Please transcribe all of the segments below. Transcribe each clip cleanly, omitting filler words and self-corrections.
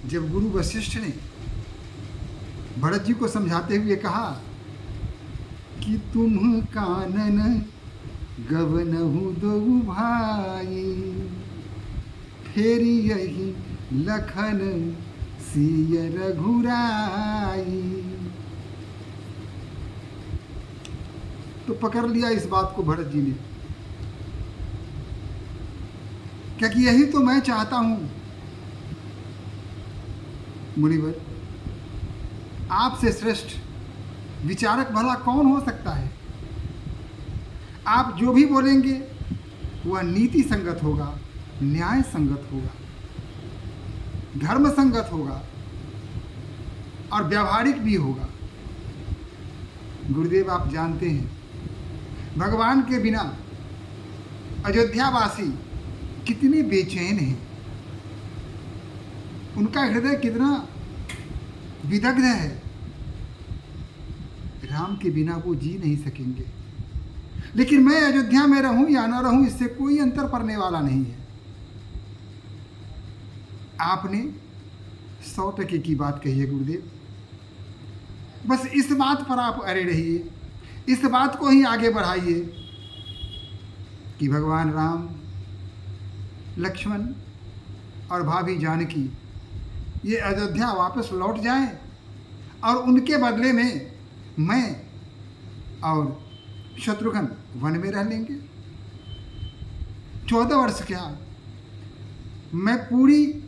जब गुरु वशिष्ठ ने भरत जी को समझाते हुए कहा कि तुम कानन गवनहु दो भाई, फिर यही लखन सिय रघुराई, तो पकड़ लिया इस बात को भरत जी ने, क्या कि यही तो मैं चाहता हूं। मुनिवर, आपसे श्रेष्ठ विचारक भला कौन हो सकता है? आप जो भी बोलेंगे वह नीति संगत होगा, न्याय संगत होगा, धर्म संगत होगा और व्यावहारिक भी होगा। गुरुदेव, आप जानते हैं भगवान के बिना अयोध्यावासी कितने बेचैन हैं, उनका हृदय कितना विदग्ध है। राम के बिना वो जी नहीं सकेंगे, लेकिन मैं अयोध्या में रहूं या न रहूं इससे कोई अंतर पड़ने वाला नहीं है। आपने 100% की बात कही है गुरुदेव, बस इस बात पर आप अड़े रहिए, इस बात को ही आगे बढ़ाइए कि भगवान राम, लक्ष्मण और भाभी जानकी ये अयोध्या वापस लौट जाएं और उनके बदले में मैं और शत्रुघ्न वन में रह लेंगे। 14 वर्ष क्या, मैं पूरी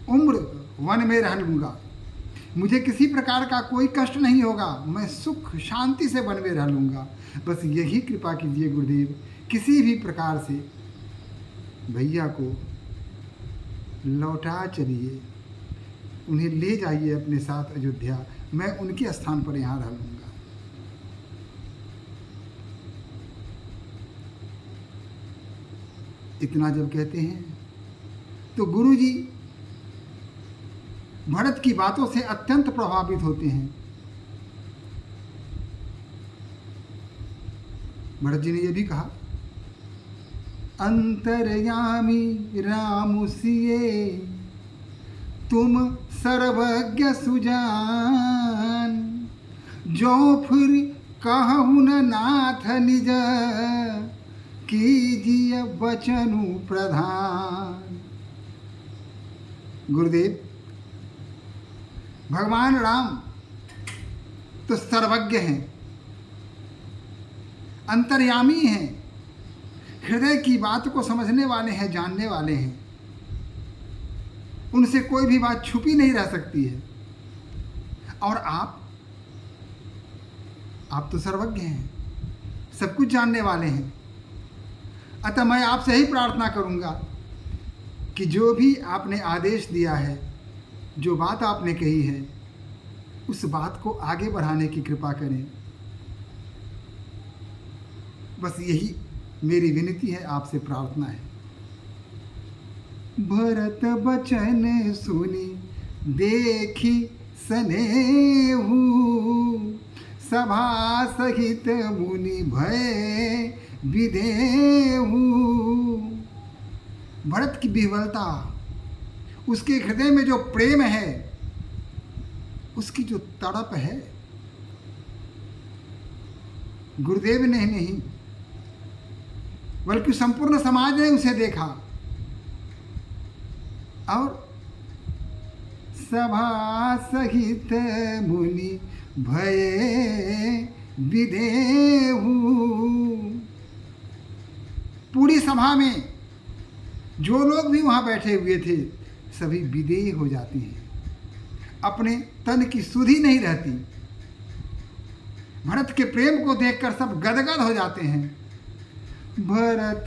उम्र वन में रह लूँगा, मुझे किसी प्रकार का कोई कष्ट नहीं होगा, मैं सुख शांति से वन में रह लूँगा। बस यही कृपा कीजिए गुरुदेव, किसी भी प्रकार से भैया को लौटा चलिए, उन्हें ले जाइए अपने साथ अयोध्या, मैं उनके स्थान पर यहाँ रह लूँगा। इतना जब कहते हैं तो गुरुजी भरत की बातों से अत्यंत प्रभावित होते हैं। भरत जी ने यह भी कहा, अंतर्यामी राम सिए तुम सर्वज्ञ सुजान, जो फिर कहु न नाथ निज, कीजिए बचनु प्रधान। गुरुदेव, भगवान राम तो सर्वज्ञ हैं, अंतर्यामी हैं, हृदय की बात को समझने वाले हैं, जानने वाले हैं, उनसे कोई भी बात छुपी नहीं रह सकती है। और आप तो सर्वज्ञ हैं, सब कुछ जानने वाले हैं। अतः मैं आपसे ही प्रार्थना करूंगा कि जो भी आपने आदेश दिया है, जो बात आपने कही है, उस बात को आगे बढ़ाने की कृपा करें। बस यही मेरी विनती है, आपसे प्रार्थना है। भरत बचन सुनी देखी सनेहु, सभा सहित मुनि भय विदेहु। भरत की विह्वलता, उसके हृदय में जो प्रेम है, उसकी जो तड़प है, गुरुदेव ने नहीं बल्कि संपूर्ण समाज ने उसे देखा। और सभा सहित मुनि भय विदेहु, पूरी सभा में जो लोग भी वहां बैठे हुए थे सभी विदेह हो जाती हैं, अपने तन की सुधि नहीं रहती। भरत के प्रेम को देखकर सब गदगद हो जाते हैं। भरत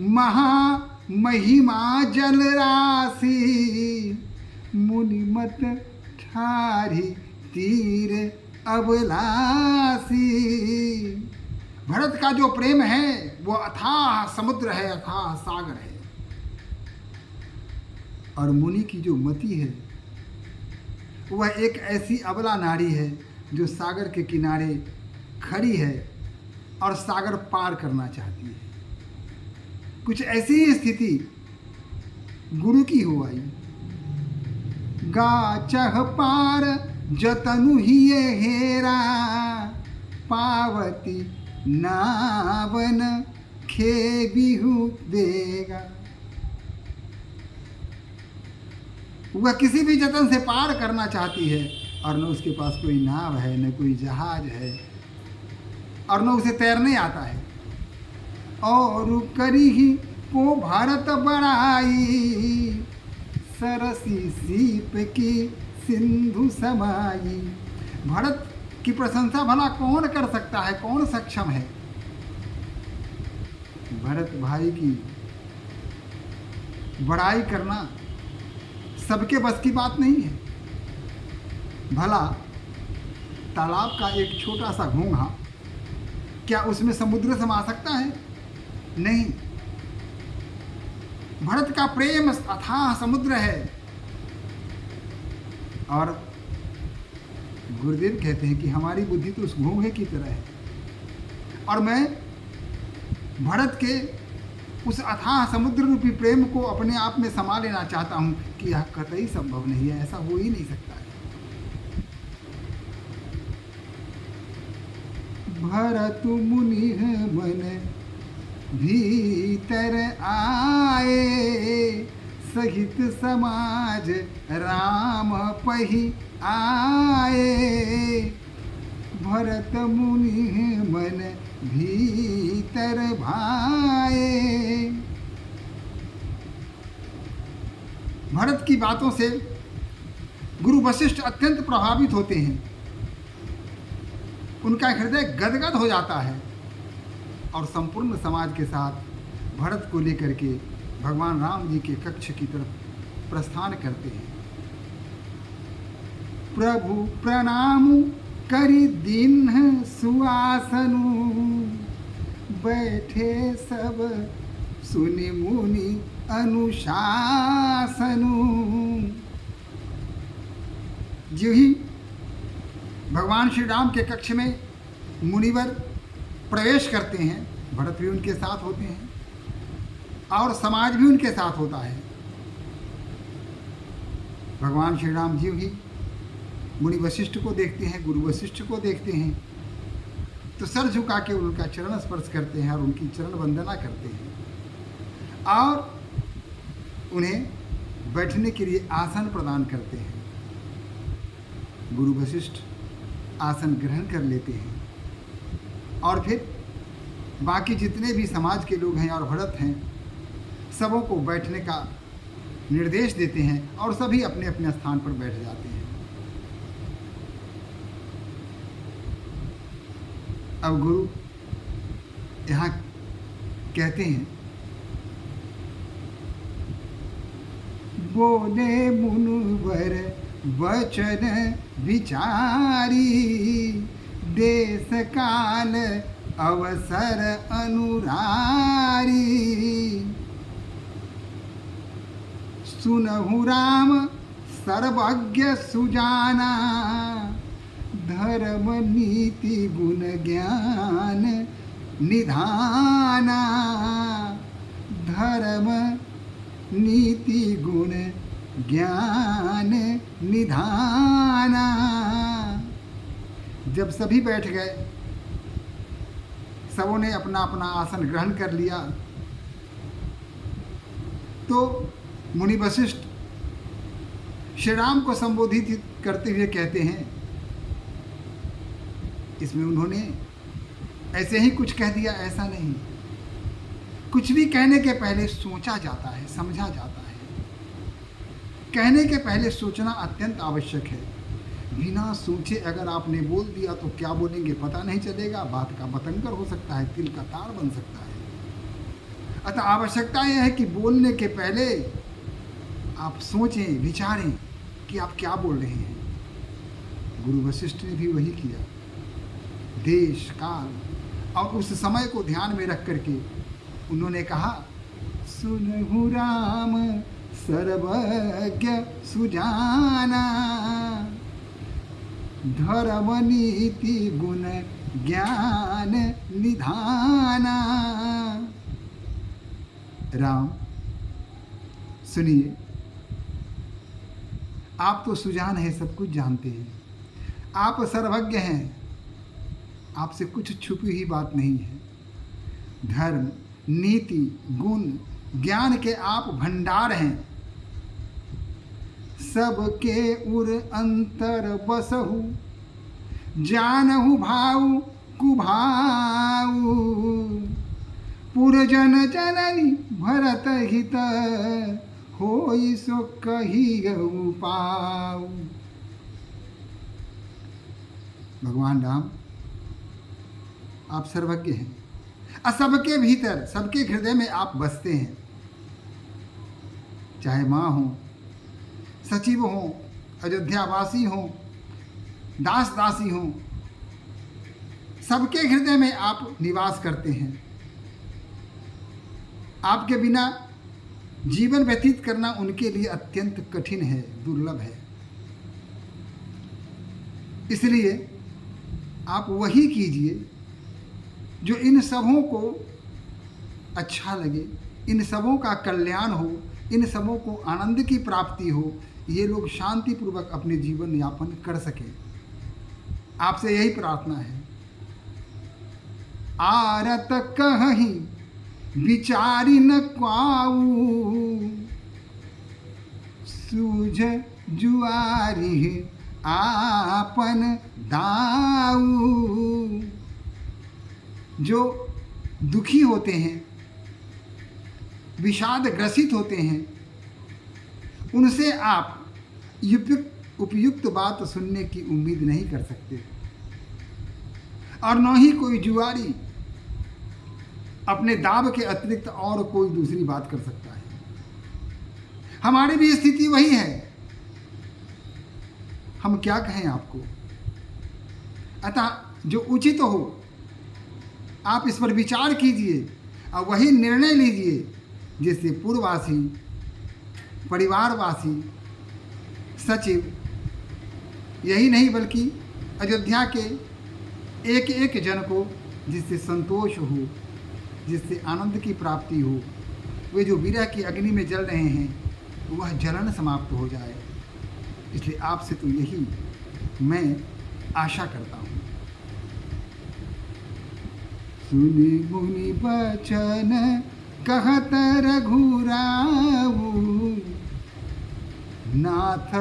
महामहिमा जल राशि, मुनिमत ठारी तीर अबलासी। भरत का जो प्रेम है वो अथाह समुद्र है, अथाह सागर है। और मुनि की जो मति है वह एक ऐसी अबला नारी है जो सागर के किनारे खड़ी है और सागर पार करना चाहती है। कुछ ऐसी ही स्थिति गुरु की हो आई। गाचह पार जतनु हिये हेरा, पावती नावन खे बिहु देगा। वह किसी भी जतन से पार करना चाहती है और न उसके पास कोई नाव है, न कोई जहाज है, और न उसे तैरने आता है। और करी ही को भारत बड़ाई, सरसी सीप की सिंधु समाई। भारत की प्रशंसा भला कौन कर सकता है, कौन सक्षम है? भरत भाई की बड़ाई करना सबके बस की बात नहीं है। भला तालाब का एक छोटा सा घोंघा क्या उसमें समुद्र समा सकता है? नहीं। भरत का प्रेम अथाह समुद्र है। और गुरुदेव कहते हैं कि हमारी बुद्धि तो उस घोंघे की तरह है, और मैं भरत के उस अथाह समुद्र रूपी प्रेम को अपने आप में समा लेना चाहता हूं कि यह कतई संभव नहीं है, ऐसा हो ही नहीं सकता है। भरत मुनि मन भीतर आए, सहित समाज राम पही आए। भरत मुनि मन भीतर भाए। भरत की बातों से गुरु वशिष्ठ अत्यंत प्रभावित होते हैं। उनका हृदय गदगद हो जाता है और संपूर्ण समाज के साथ भरत को लेकर के भगवान राम जी के कक्ष की तरफ प्रस्थान करते हैं। प्रभु प्रणाम करि दीन्ह सुआसनु, बैठे सब सुनि मुनि अनुशासनु। जो ही भगवान श्री राम के कक्ष में मुनिवर प्रवेश करते हैं, भरत भी उनके साथ होते हैं और समाज भी उनके साथ होता है। भगवान श्री राम जी ही मुनि वशिष्ठ को देखते हैं, गुरु वशिष्ठ को देखते हैं, तो सर झुका के उनका चरण स्पर्श करते हैं और उनकी चरण वंदना करते हैं और उन्हें बैठने के लिए आसन प्रदान करते हैं। गुरु वशिष्ठ आसन ग्रहण कर लेते हैं और फिर बाकी जितने भी समाज के लोग हैं और भरत हैं, सबों को बैठने का निर्देश देते हैं और सभी अपने अपने स्थान पर बैठ जाते हैं। अब गुरु यहाँ कहते हैं, बोले मुनिवर वचन विचारी, देश काल अवसर अनुरारी। सुनहु राम सर्वज्ञ सुजाना, धर्म नीति गुण ज्ञान निधाना। धर्म नीति गुण ज्ञान निधाना। जब सभी बैठ गए, सबों ने अपना अपना आसन ग्रहण कर लिया, तो मुनि वशिष्ठ श्री राम को संबोधित करते हुए कहते हैं, इसमें उन्होंने ऐसे ही कुछ कह दिया ऐसा नहीं, कुछ भी कहने के पहले सोचा जाता है, समझा जाता है। कहने के पहले सोचना अत्यंत आवश्यक है। बिना सोचे अगर आपने बोल दिया तो क्या बोलेंगे पता नहीं चलेगा, बात का बतंगर हो सकता है, तिल का तार बन सकता है। अतः आवश्यकता यह है कि बोलने के पहले आप सोचें, विचारें कि आप क्या बोल रहे हैं। गुरु वशिष्ठ ने भी वही किया। देश काल और उस समय को ध्यान में रख करके उन्होंने कहा, सुनहु राम सर्वज्ञ सुजाना, धर्म नीति गुण ज्ञान निधाना। राम सुनिए, आप तो सुजान हैं, सब कुछ जानते हैं, आप सर्वज्ञ हैं, आपसे कुछ छुपी हुई बात नहीं है। धर्म, नीति, गुण, ज्ञान के आप भंडार हैं। सबके उर अंतर बसहु, जानहु भाव कुभाऊ। पुरजन जननी भरत हित, होई सो कहिहु पाऊ। भगवान राम, आप सर्वज्ञ हैं और सबके भीतर, सबके हृदय में आप बसते हैं। चाहे माँ हो, सचिव हो, अयोध्यावासी हो, दास दासी हो, सबके हृदय में आप निवास करते हैं। आपके बिना जीवन व्यतीत करना उनके लिए अत्यंत कठिन है, दुर्लभ है। इसलिए आप वही कीजिए जो इन सबों को अच्छा लगे, इन सबों का कल्याण हो, इन सबों को आनंद की प्राप्ति हो, ये लोग शांतिपूर्वक अपने जीवन यापन कर सकें। आपसे यही प्रार्थना है। आरत कहीं विचारी न काऊ, सूझ जुआरी आपन दाऊ। जो दुखी होते हैं, विषाद ग्रसित होते हैं, उनसे आप उपयुक्त बात सुनने की उम्मीद नहीं कर सकते, और न ही कोई जुआरी अपने दाव के अतिरिक्त और कोई दूसरी बात कर सकता है। हमारी भी स्थिति वही है। हम क्या कहें आपको। अतः जो उचित हो आप इस पर विचार कीजिए और वही निर्णय लीजिए जिससे पूर्ववासी, परिवारवासी, सचिव, यही नहीं बल्कि अयोध्या के एक एक जन को जिससे संतोष हो, जिससे आनंद की प्राप्ति हो। वे जो विरह की अग्नि में जल रहे हैं वह जलन समाप्त हो जाए। इसलिए आपसे तो यही मैं आशा करता हूँ। सुनि मुनि बचन कहत रघुराऊ, नाथ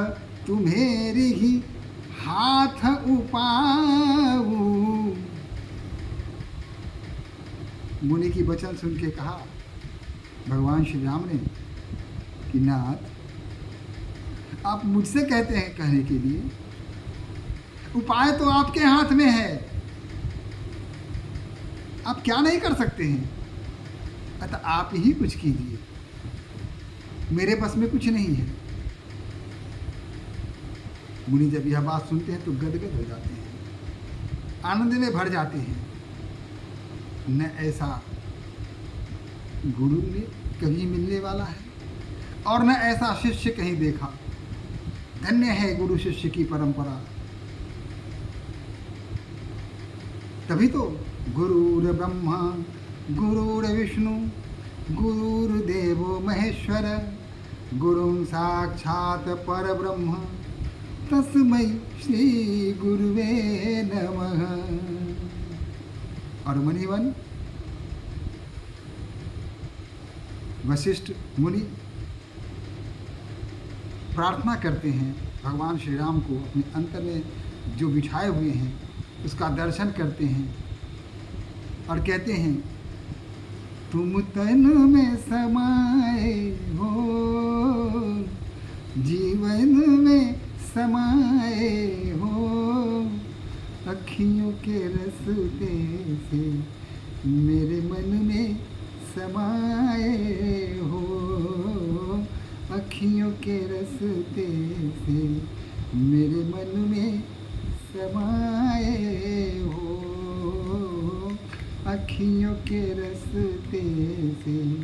तुम्हेरी ही हाथ उपाऊ। मुनि की वचन सुन के कहा भगवान श्री राम ने कि नाथ, आप मुझसे कहते हैं कहने के लिए, उपाय तो आपके हाथ में है। आप क्या नहीं कर सकते हैं, अतः आप ही कुछ कीजिए, मेरे बस में कुछ नहीं है। मुनि जब यह बात सुनते हैं तो गदगद हो जाते हैं, आनंद में भर जाते हैं। न ऐसा गुरु ने कभी मिलने वाला है और न ऐसा शिष्य कहीं देखा। धन्य है गुरु शिष्य की परंपरा। तभी तो गुरुर ब्रह्मा गुरुर विष्णु गुरुर्देवो महेश्वर, गुरुं साक्षात परब्रह्म तस्मै श्री गुरुवे नमः। और मुनिवन वशिष्ठ मुनि प्रार्थना करते हैं भगवान श्री राम को, अपने अंतर में जो बिठाए हुए हैं उसका दर्शन करते हैं और कहते हैं, तुम तन में समाए हो, जीवन में समाए हो, अखियों के रस्ते से मेरे मन में समाए हो, अखियों के रस्ते से मेरे मन में समाए हो, अखियों के रस्ते से